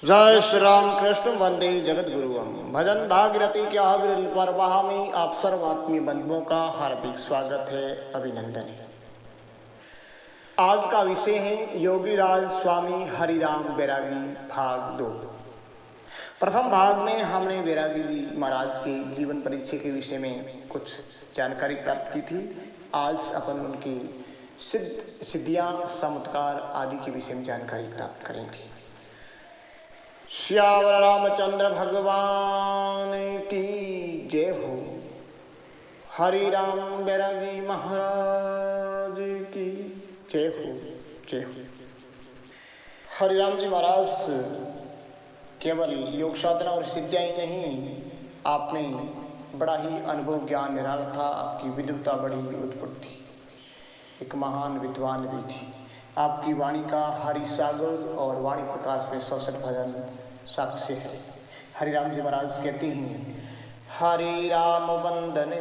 जय श्री राम कृष्ण वंदे जगत गुरुम भजन भागीरथी क्या विरल परवाह में आप सर्व आत्मीय बंधुओं का हार्दिक स्वागत है, अभिनंदन है। आज का विषय है योगीराज स्वामी हरिराम बैरागी भाग 2। प्रथम भाग में हमने बैरागी जी महाराज के जीवन परिचय के विषय में कुछ जानकारी प्राप्त की थी। आज अपन उनकी सिद्धियां चमत्कार आदि के विषय में जानकारी प्राप्त करेंगे। श्यावर रामचंद्र भगवान की जय हो। हरि राम बैरागी महाराज की जय हो, जय हो। हरिराम जी महाराज केवल योग साधना और सिद्धियां ही नहीं, आप में बड़ा ही अनुभव ज्ञान निराला था। आपकी विद्वता बड़ी उत्पन्न थी, एक महान विद्वान भी थी। आपकी वाणी का हरि सागर और वाणी प्रकाश में 67 भजन साक्ष्य है। हरिराम जी महाराज कहते हैं, हरि राम वंदन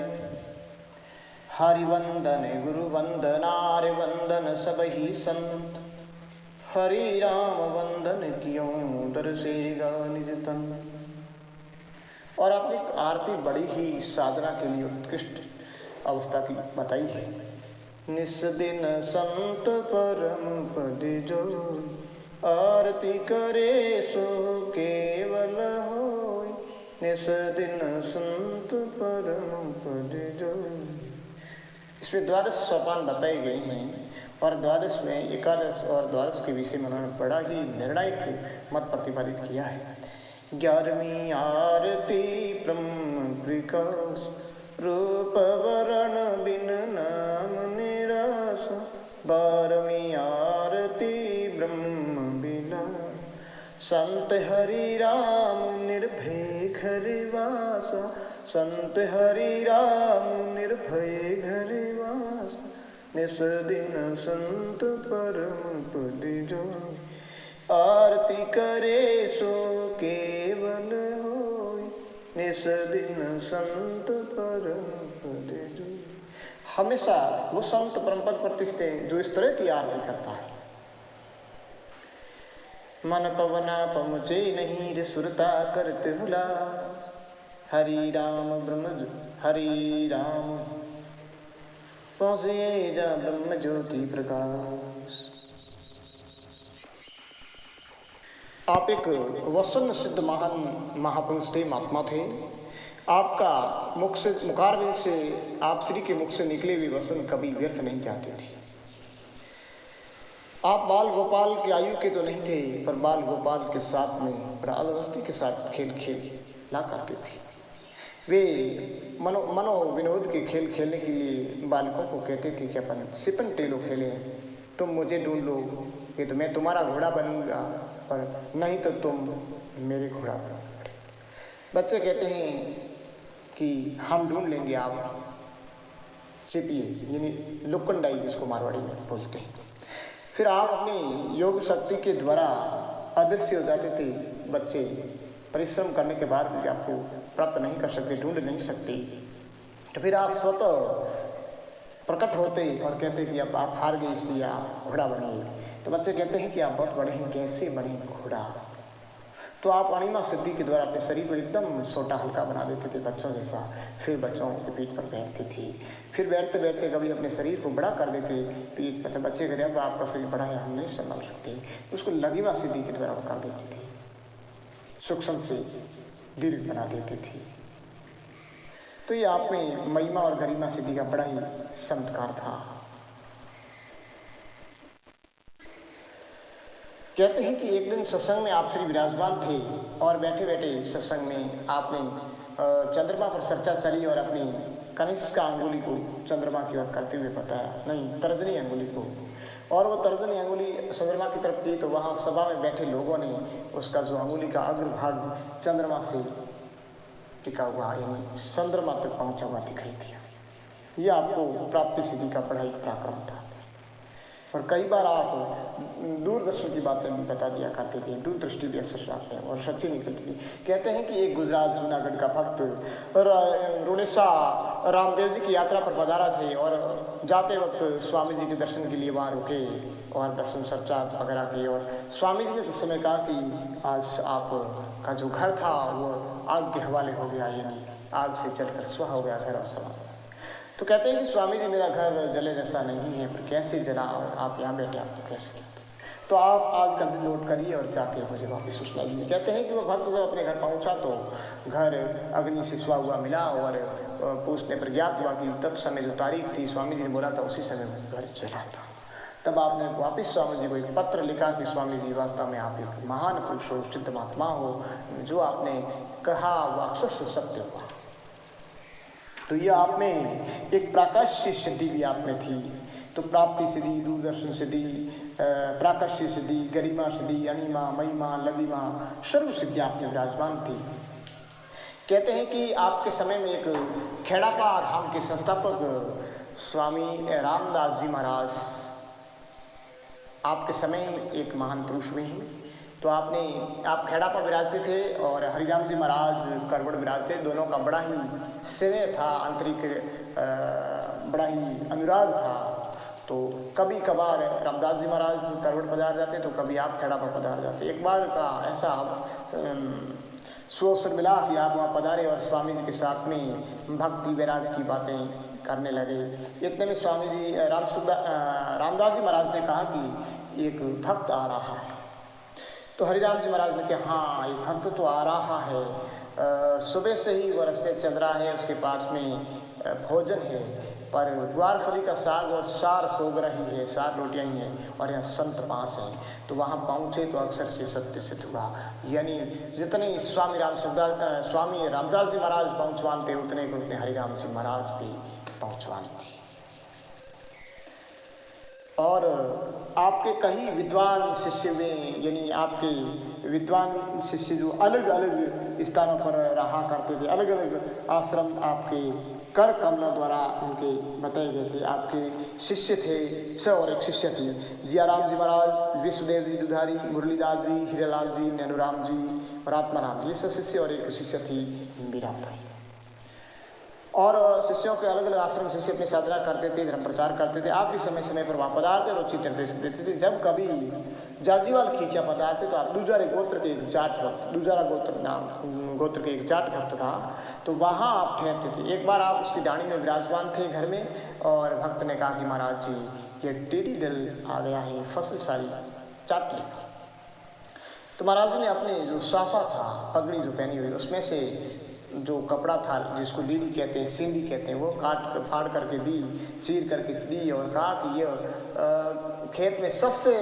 हरि वंदन गुरु वंदन आर्य वंदन सब ही संत। हरि राम वंदन क्यों दर्शेगा निज तन। और आपने आरती बड़ी ही साधना के लिए उत्कृष्ट अवस्था की बताई है। निस दिन संत परम पद जो आरती करे सो केवल होय। निस दिन संत परम पद जो। इसमें 12 सोपान बताए गए हैं और 12 में एकादश और द्वादश के विषय में उन्होंने बड़ा ही निर्णायक मत प्रतिपादित किया है। 11वीं आरती ब्रह्म प्रकाश रूप वरण बिन नाम निराश। 12वीं आरती ब्रह्म बिना संत हरि राम निर्भय घर वासा। संत हरि राम निर्भय घर वासा। निस दिन संत परम पद जो आरती करे सो केवल होय। निस दिन संत परम पद जो। हमेशा वो संत परम पद प्रतिष्ठे जो इस तरह की आरती करता है। मन पवना पहुँचे नहीं रे सुरता करते हुलास। हरि राम ब्रह्म हरि राम पहुँचे जा ब्रह्म ज्योति प्रकाश। आप एक वसन सिद्ध महान महापुरुष थे, महात्मा थे। आपका मुख से मुखारविंद से आप श्री के मुख से निकले हुए वसन कभी व्यर्थ नहीं जाते थे। आप बाल गोपाल की आयु के तो नहीं थे, पर बाल गोपाल के साथ में प्राणवस्ती के साथ खेल खेला करते थे। वे मनो विनोद के खेल खेलने के लिए बालकों को कहते थे कि अपन सिपन टेलो खेलें, तुम मुझे ढूंढ लो, ये तो मैं तुम्हारा घोड़ा बनूंगा, पर नहीं तो तुम मेरे घोड़ा बनोगे। बच्चे कहते हैं कि हम ढूंढ लेंगे, आप छिपिए, यानी लुकंडाई जिसको मारवाड़ी में बोलते हैं। फिर आप अपनी योग शक्ति के द्वारा अदृश्य हो जाते थे। बच्चे परिश्रम करने के बाद भी आपको प्राप्त नहीं कर सकते, ढूंढ नहीं सकते। तो फिर आप स्वतः प्रकट होते और कहते कि अब आप हार गए, इसलिए आप घोड़ा बनिए। तो बच्चे कहते हैं कि आप बहुत बड़े हैं, कैसे बने घोड़ा। तो आप अणिमा सिद्धि के द्वारा अपने शरीर को एकदम छोटा हल्का बना देते थे, बच्चों जैसा। फिर बच्चों के पीठ पर बैठते थे। फिर बैठते बैठते कभी अपने शरीर को बड़ा कर देते पीठ पर। बच्चे कहते अब आपका शरीर बड़ा है, हम नहीं संभाल सकते। उसको लघिमा सिद्धि के द्वारा कर देते थे, सूक्ष्म से दीर्घ बना देते थे। तो ये आप में महिमा और गरिमा सिद्धि का बड़ा ही चमत्कार था। कहते हैं कि एक दिन सत्संग में आप श्री विराजमान थे और बैठे बैठे सत्संग में आपने चंद्रमा पर चर्चा चली और अपनी कनिष्ठ अंगुली को चंद्रमा की ओर करते हुए बताया, नहीं तर्जनी अंगुली को, और वो तर्जनी अंगुली चंद्रमा की तरफ की। तो वहां सभा में बैठे लोगों ने उसका जो अंगुली का अग्रभाग चंद्रमा से टिका हुआ, यानी चंद्रमा तक पहुंचा हुआ दिखाई दिया। यह आपको प्राप्ति सिद्धि का बड़ा एक पराक्रम था। और कई बार आप दूरदर्शन की बातें भी बता दिया करते थे, दूरदृष्टि भी अक्सर चाहते हैं और सच्ची निकलती थी। कहते हैं कि एक गुजरात जूनागढ़ का भक्त रुड़ेसा रामदेव जी की यात्रा पर पधारा थे और जाते वक्त स्वामी जी के दर्शन के लिए वहाँ रुके और दर्शन सच्चात वगैरह किए। और स्वामी जी ने उस समय कहा कि आज आपका जो घर था वो आग के हवाले हो गया, यानी आग से जलकर सुहा हो गया घर और समाज। तो कहते हैं कि स्वामी जी मेरा घर जले जैसा नहीं है, पर कैसे जला और आप यहाँ बैठे, आपको कैसे? तो आप आज का दिन नोट करिए और जाके मुझे वापस सुनाइए। कहते हैं कि वो भक्त जब अपने घर पहुंचा तो घर अग्नि से सुहा हुआ मिला और पूछने पर ज्ञात हुआ कि तत्समय जो तारीख थी स्वामी जी ने बोला था उसी समय घर जला था। तब आपने वापिस स्वामी जी को एक पत्र लिखा कि स्वामी जी वास्तव में आप एक महान पुरुष हो, सिद्ध महात्मा हो, जो आपने कहा वो अक्षर से सत्य हुआ। तो ये आप में एक प्राकश्य सिद्धि भी आप में थी। तो प्राप्ति सिद्धि, दूरदर्शन सिद्धि, प्राकश्य सिद्धि, गरिमा सिद्धि, अणिमा, महिमा, लघिमा, सर्व सिद्धि आप में विराजमान थी। कहते हैं कि आपके समय में एक खेड़ापा धाम के संस्थापक स्वामी रामदास जी महाराज आपके समय में एक महान पुरुष हुए हैं। तो आप खेड़ापा विराजते थे और हरिराम जी महाराज करवड़ विराजते। दोनों का बड़ा ही स्नेह था, आंतरिक बड़ा ही अनुराग था। तो कभी कभार रामदास जी महाराज करवड़ पधार जाते तो कभी आप खेड़ापा पधार जाते। एक बार का ऐसा सुअवसर मिला कि आप वहाँ पधारे और स्वामी जी के साथ में भक्ति वैराग्य की बातें करने लगे। इतने में स्वामी जी रामदास जी महाराज ने कहा कि एक भक्त आ रहा है। तो हरिराम जी महाराज ने कहा हाँ, एक भक्त तो आ रहा है, सुबह से ही वो रास्ते चल रहा है, उसके पास में भोजन है, पर ग्वारफली का साग और 4 सोग रही है, 4 रोटियां ही हैं और यहाँ संत 5 हैं। तो वहाँ पहुँचे तो अक्सर से सत्य सिद्ध हुआ। यानी जितने स्वामी रामदास जी महाराज पहुँचवान थे उतने हरिराम जी महाराज भी पहुँचवान थे। और आपके कई विद्वान शिष्य हुए, यानी आपके विद्वान शिष्य जो अलग अलग स्थानों पर रहा करते थे, अलग अलग आश्रम आपके कर कमला द्वारा उनके बताए गए थे। आपके शिष्य थे और एक शिष्य थी जियाराम जी महाराज, विश्वदेव जी दुधारी, मुरलीदास जी, हीरालाल जी, नैनूराम जी और आत्माराम जी, ये शिष्य और एक शिष्य थी मीराबाई। और शिष्यों के अलग अलग आश्रम शिष्य अपनी साधना करते थे, धर्म प्रचार करते थे। आप भी समय समय पर वहाँ पधारते और उचित निर्देश देते थे। जब कभी जाजीवाल खींचा पधारते तो आप दूजारे गोत्र के एक जाट भक्त, दूजारा गोत्र के एक जाट भक्त था, तो वहाँ आप ठहरते थे। एक बार आप उसकी डाणी में विराजमान थे घर में और भक्त ने कहा कि महाराज जी ये टेढ़ी दल आ गया है, फसल सारी चाट लेगा। तो महाराज जी ने अपने जो साफा था, पगड़ी जो पहनी हुई, उसमें से जो कपड़ा था जिसको लीली कहते हैं, सिंधी कहते हैं, वो फाड़ करके दी, चीर करके दी और कहा कि ये खेत में सबसे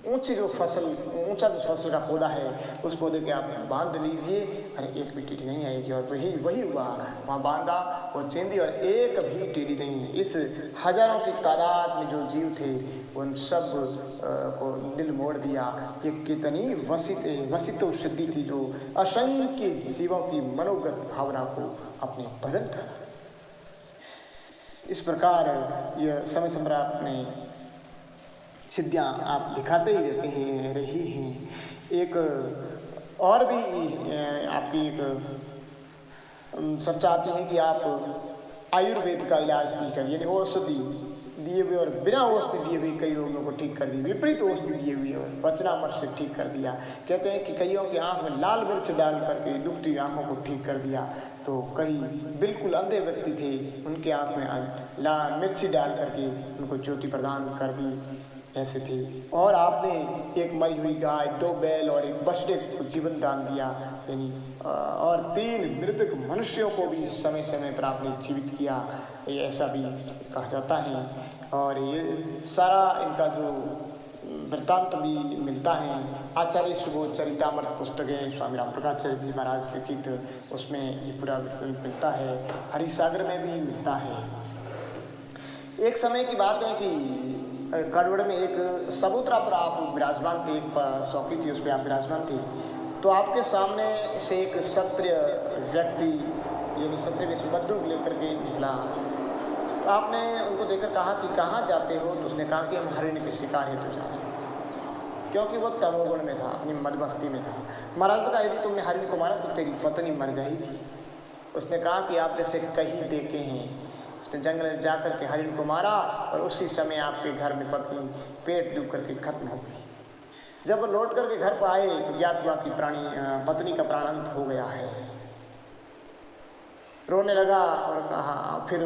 ऊंचा जो फसल का पौधा है उस पौधे के आप बांध लीजिए, अरे एक भी टीडी नहीं आएगी। और वही हुआ, वहाँ बांधा वो चेंदी और एक भी टीडी नहीं। इस हजारों की तादाद में जो जीव थे उन सब को दिल मोड़ दिया। ये कितनी वसित सिद्धि थी जो असंख्य जीवों की मनोगत भावना को अपने बदल कर। इस प्रकार यह समय समय अपने सिद्धियां आप दिखाते ही रहते हैं, रही हैं। एक और भी आपकी एक चर्चा आती है कि आप आयुर्वेद का इलाज भी करिए, यानी औषधि दिए हुए और बिना औषधि दिए हुए कई रोगों को ठीक कर दी, विपरीत औषधि दिए हुए और वचनामृत से ठीक कर दिया। कहते हैं कि कईयों की आंख में लाल मिर्च डाल करके दुखती आंखों को ठीक कर दिया। तो कई बिल्कुल अंधे व्यक्ति थे, उनके आंख में लाल मिर्ची डाल करके उनको ज्योति प्रदान कर दी, ऐसे थी। और आपने एक मरी हुई गाय, 2 बैल और एक बछड़े को जीवन दान दिया, यानी और 3 मृतक मनुष्यों को भी समय समय पर आपने जीवित किया, ये ऐसा भी कहा जाता है। और ये सारा इनका जो वृत्तांत भी मिलता है आचार्य सुबोध चरितामृत पुस्तक है, स्वामी राम प्रकाशाचार्य जी महाराज लिखित, उसमें ये पूरा वृत्तांत मिलता है। हरिसागर में भी मिलता है। एक समय की बात है कि करवड़ में एक सबूतरा पर आप विराजमान थे, एक चौकी थी, उस पर आप विराजमान थे। तो आपके सामने से एक क्षत्रिय व्यक्ति, यानी क्षत्रिय बंदूक लेकर के निकला तो आपने उनको देखकर कहा कि कहाँ जाते हो? तो उसने कहा कि हम हरिण के शिकार हेतु जा रहे हैं, क्योंकि वो तमोगुण में था, अपनी मदमस्ती में था। महाराज ने कहा यदि तुमने हरिण को मारा तो तेरी पत्नी मर जाएगी। उसने कहा कि आप जैसे कहीं देखे हैं। उसने जंगल में जाकर के हरिण को मारा और उसी समय आपके घर में पत्नी पेट डूब करके खत्म हो गई। जब वो लौट करके घर पर आए तो ज्ञात हुआ कि पत्नी का प्राणांत हो गया है। रोने लगा और कहा, फिर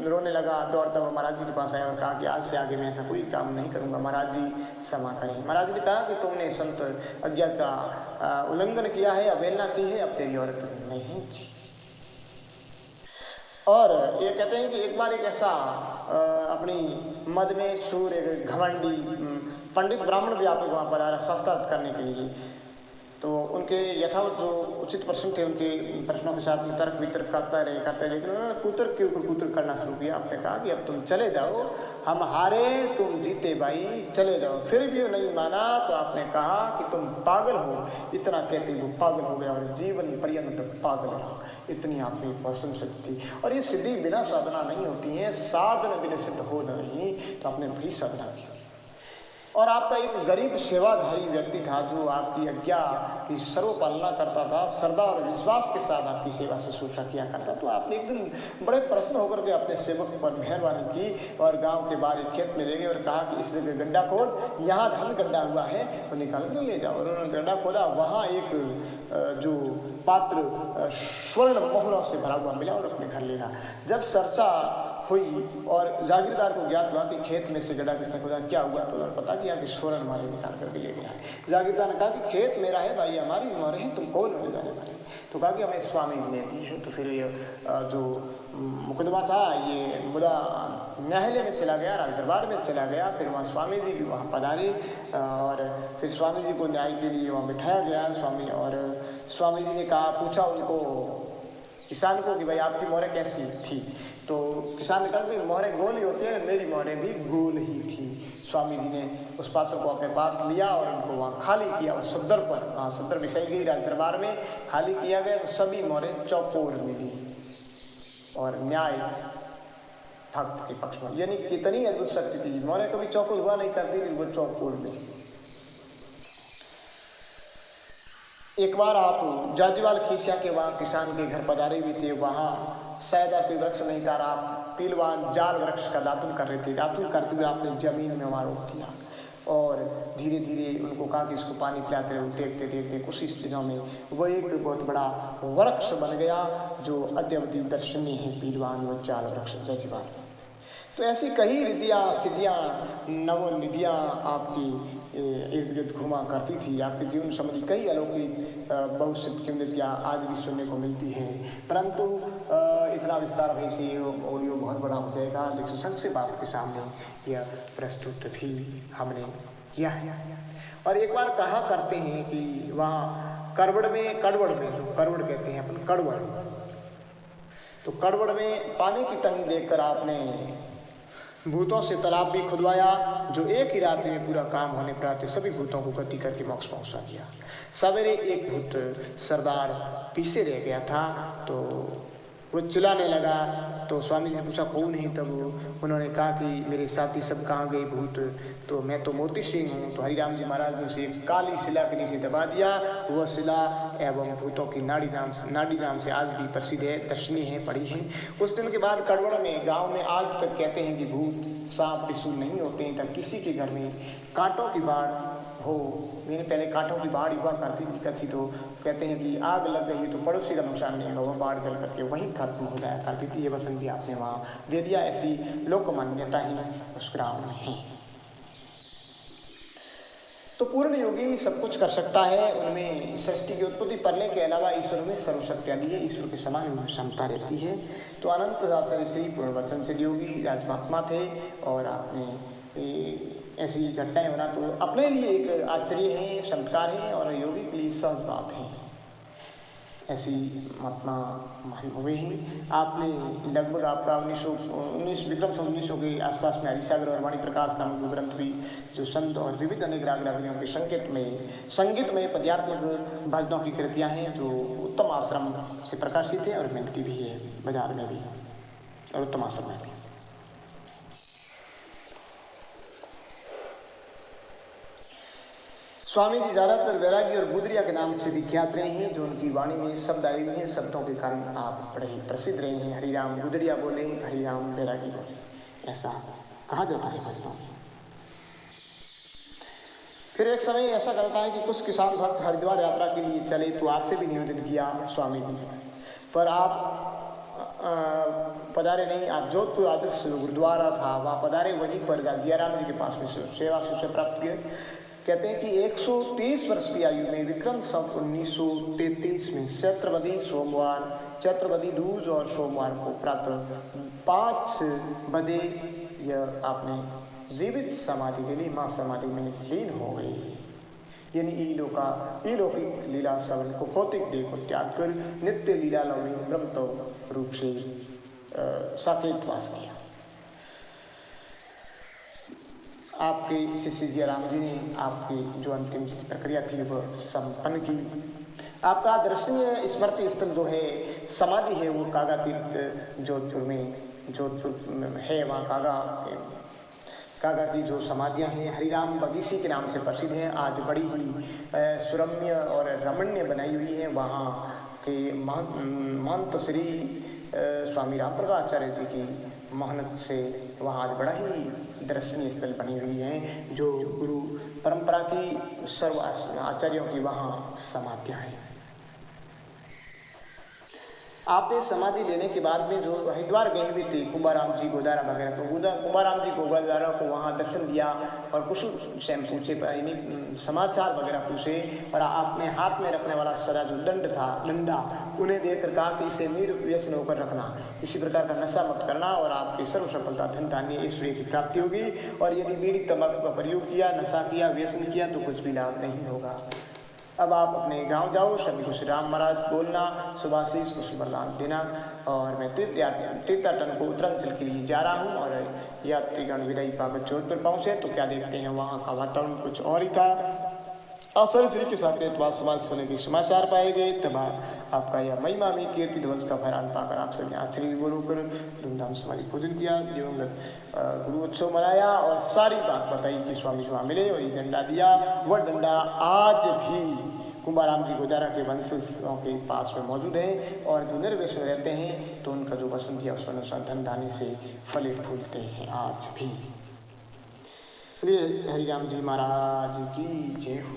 रोने लगा, दौड़ता हुआ महाराज जी के पास आया और कहा कि आज से आगे मैं ऐसा कोई काम नहीं करूंगा, महाराज जी क्षमा करें। महाराज जी ने कहा कि तुमने संत आज्ञा का उल्लंघन किया है, अवहेलना की है, अब तेरी औरत नहीं जी। और ये कहते हैं कि एक बार एक ऐसा अपनी मद में सूर एक घमंडी पंडित ब्राह्मण भी आपके वहां पधारा शास्त्रार्थ करने के लिए। तो उनके यथावत जो उचित प्रश्न थे उनके प्रश्नों के साथ में तर्क वितर्क करता रहे, लेकिन उन्होंने कुतर्क के ऊपर कुतर्क करना शुरू किया। आपने कहा कि अब तुम चले जाओ, हम हारे तुम जीते भाई, चले जाओ। फिर भी वो नहीं माना तो आपने कहा कि तुम पागल हो। इतना कहते वो पागल हो गया और जीवन पर्यंत पागल रहा। इतनी आपकी प्रशंसा थी। और ये सिद्धि बिना साधना नहीं होती है, साधन बिना सिद्ध हो नहीं, तो आपने बड़ी साधना की। और आपका एक गरीब सेवाधारी व्यक्ति था जो आपकी आज्ञा की सर्वपालना करता था, श्रद्धा और विश्वास के साथ आपकी सेवा शुश्रूषा किया करता। तो आपने एक दिन बड़े प्रसन्न होकर के अपने सेवक पर मेहरबानी की और गांव के बाहर एक खेत में ले गए और कहा कि इस जगह गड्ढा खोद, यहाँ धन गड्ढा हुआ है, वो निकाल के ले जाओ। और उन्होंने गड्ढा खोदा, वहाँ एक जो पात्र स्वर्ण मोहरों से भरा हुआ मिला और अपने घर ले गया। जब चर्चा हुई और जागीरदार को ज्ञात हुआ कि खेत में से गड्ढा किसने खोदा, क्या हुआ, तो उन्होंने पता किया कि स्वर्ण हमारे निकाल करके ले गया है। जागीरदार ने कहा कि खेत मेरा है भाई, हमारी मोहरें हैं, तुम कौन हो जाने वाले? तो कहा कि हमें स्वामी जी ने दी है। तो फिर ये जो मुकदमा था ये मुद्दा न्यायालय में चला गया, राज दरबार में चला गया। फिर वहाँ स्वामी जी भी वहाँ पधारे और फिर स्वामी जी को न्याय के लिए वहाँ बिठाया गया। स्वामी जी ने कहा, पूछा उनको किसान को कि भाई आपकी मोहरें कैसी थी? तो किसान ने कहा कि मोहरें गोल ही होती है, मेरी मोहरें भी गोल ही थी। स्वामी जी ने उस पात्र को अपने पास लिया और उनको वहाँ खाली किया। उस सदर पर, वहाँ सदर बिछाई गई राज दरबार में, खाली किया गया तो सभी मोहरें चौकोर मिली और न्याय भक्त के पक्ष में। यानी कितनी अद्भुत शक्ति थी। मोहरें कभी चौकोर हुआ नहीं करती थी, वो चौकोर मिली। एक बार आप जाजीवाल खीसिया के वहाँ किसान के घर पधारे भी थे। वहाँ शायद कोई वृक्ष नहीं था, आप पीलवान जाल वृक्ष का दातुन कर रहे थे। दातुन करते हुए आपने जमीन में वहाँ रोक दिया और धीरे धीरे उनको कहा कि इसको पानी पिलाते रहो। देखते देखते कुछ ही दिनों में वो एक बहुत बड़ा वृक्ष बन गया जो अद्यावधि दर्शनीय है, पीलवान व जाल वृक्ष जाजीवाल। तो ऐसी कई रिद्धियाँ सिद्धियाँ नवनिधियाँ आपकी इर्द गिर्द घुमा करती थी। आपके जीवन संबंधी कई अलौकिक बहुसिद्ध किंवदंतियाँ आज भी सुनने को मिलती हैं। परंतु इतना विस्तार है से ऑडियो बहुत बड़ा हो जाएगा, लेकिन संक्षेप आपके सामने यह प्रस्तुत भी हमने किया है। और एक बार कहा करते हैं कि वहाँ कड़वड़ में जो कड़वड़ कहते हैं अपन, कड़वड़, तो कड़वड़ में पानी की तंगी देखकर आपने भूतों से तालाब भी खुदवाया, जो एक ही रात्रि में पूरा काम होने पर सभी भूतों को गति करके मोक्ष पहुंचा दिया। सवेरे एक भूत सरदार पीछे रह गया था, तो वो चिल्लाने लगा। तो स्वामी जी ने पूछा कौन है? तब उन्होंने कहा कि मेरे साथी सब कहाँ गए भूत? तो मैं तो मोती सिंह हूँ। तो हरिराम जी महाराज ने उसे काली शिला के नीचे दबा दिया। वह शिला एवं भूतों की नाड़ी नाम से आज भी प्रसिद्ध है, दर्शनीय है, पड़ी है। उस दिन के बाद कड़वड़ में गांव में आज तक कहते हैं कि भूत सांप पिशु नहीं होते हैं। तब किसी के घर में कांटों की बाढ़ हो, मैंने पहले कांटों की बाढ़ हुआ करती थी कच्ची, तो कहते हैं कि आग लग गई तो पड़ोसी का नुकसान नहीं होगा, वह बाढ़ जल करके वहीं खत्म हो जाया करती थी। ये वचन भी आपने वहाँ दे दिया। ऐसी लोक मान्यता ही उस ग्राम में है। तो पूर्ण योगी सब कुछ कर सकता है। उनमें सृष्टि की उत्पत्ति करने के अलावा ईश्वर में सर्वशक्तियाँ दी है, ईश्वर के समान क्षमता रहती है। तो अनंत आचार्य से पूर्ण वचन से योगी राजमात्मा थे और आपने ऐसी घटनाएं होना तो अपने लिए एक आश्चर्य है, चमत्कार है और योगी के लिए सहज बात है। ऐसी महात्मा महान हुए हैं। आपने लगभग आपका 19 विक्रम 1900 के आसपास में हरिसागर और वाणी प्रकाश नामक ग्रंथ भी जो संत और विविध अनेक राग रागनियों के संगीत में पद्यात्मक भजनों की कृतियाँ हैं जो उत्तम आश्रम से प्रकाशित है और मिलती भी है बाजार में भी और उत्तम आश्रम में भी। स्वामी जी ज्यादातर वैरागी और गुदरिया के नाम से विख्यात रहे हैं, जो उनकी वाणी में शब्द आए हुए हैं। शब्दों के कारण आप बड़े ही प्रसिद्ध रहे हैं। हरिराम गुदरिया बोले, हरिराम वैरागी बोले, ऐसा कहा जाता है भजनों में। फिर एक समय ऐसा करता है कि कुछ किसान भक्त हरिद्वार यात्रा के लिए चले, तो आपसे भी निवेदन किया स्वामी जी, पर आप पधारे नहीं। आप जोधपुर आदर्श गुरुद्वारा था, वहाँ पधारे, वहीं पर जियाराम जी के पास में सेवा से प्राप्त किए। कहते हैं कि 130 वर्ष की आयु में विक्रम संवत 1933 में चैत्रवदी दूज और सोमवार को प्रातः 5 बजे यह आपने जीवित समाधि के लिए मां समाधि में लीन हो गई। यानी इलौकिक लीला सवन को भौतिक देह को त्याग कर नित्य लीला लवणी ब्रह्म रूप से साकेतवास किया। आपके शिष्य जियाराम जी ने आपकी जो अंतिम प्रक्रिया थी वह संपन्न की। आपका दर्शनीय स्मृति स्थल जो है समाधि है वो कागा तीर्थ जोधपुर में है। वहाँ कागा की जो समाधियां हैं हरिराम बगीची के नाम से प्रसिद्ध हैं। आज बड़ी ही सुरम्य और रमणीय बनाई हुई है। वहाँ के महंत श्री स्वामी राम प्रकाशाचार्य जी की मेहनत से वहाँ आज बड़ा ही दर्शनीय स्थल बनी हुई है, जो गुरु परंपरा की सर्व आचार्यों की वहाँ समाधियां हैं। आपने समाधि लेने के बाद में जो हरिद्वार गए हुए थे कुंभाराम जी गोदारा वगैरह, तो कुंभाराम जी गोदारा को वहाँ दर्शन दिया और कुछ स्वयं पूछे, समाचार वगैरह पूछे, और आपने हाथ में रखने वाला सदा जो डंडा उन्हें देकर कहा कि इसे निर्व्यसन होकर रखना, किसी प्रकार का नशा मत करना और आपकी सर्व सफलता धन धान्य ऐश्वर्य की प्राप्ति होगी। और यदि बीड़ी तंबाकू का प्रयोग किया, नशा किया, व्यसन किया तो कुछ भी लाभ नहीं होगा। अब आप अपने गांव जाओ, सभी को श्री राम महाराज बोलना, सुभाशीष को सुबरदान देना, और मैं तीर्थाटन को उत्तरांचल के लिए जा रहा हूँ। और यात्रीगण विदाई पाकर जोधपुर पहुंचे तो क्या देखते हैं वहाँ का वातावरण कुछ और ही था। अवसर श्री के साथ समाज होने के समाचार पाए गए। तब आपका यह महिमा में कीर्ति ध्वज का फहरान पाकर आप सभी आश्चर्य बोलकर धूमधाम से हमारी पूजन किया, दिवंगत गुरु उत्सव मनाया और सारी बात बताई कि स्वामी जी वहाँ मिले और ये डंडा दिया। वह डंडा आज भी कुंभाराम जी गोदारा के वंशजों के पास में मौजूद है, और जो निर्व्यसन रहते हैं तो उनका जो वसन किया उस अनुसार धन धान्य से फले फूलते हैं आज भी। हरिराम जी महाराज की जय हो।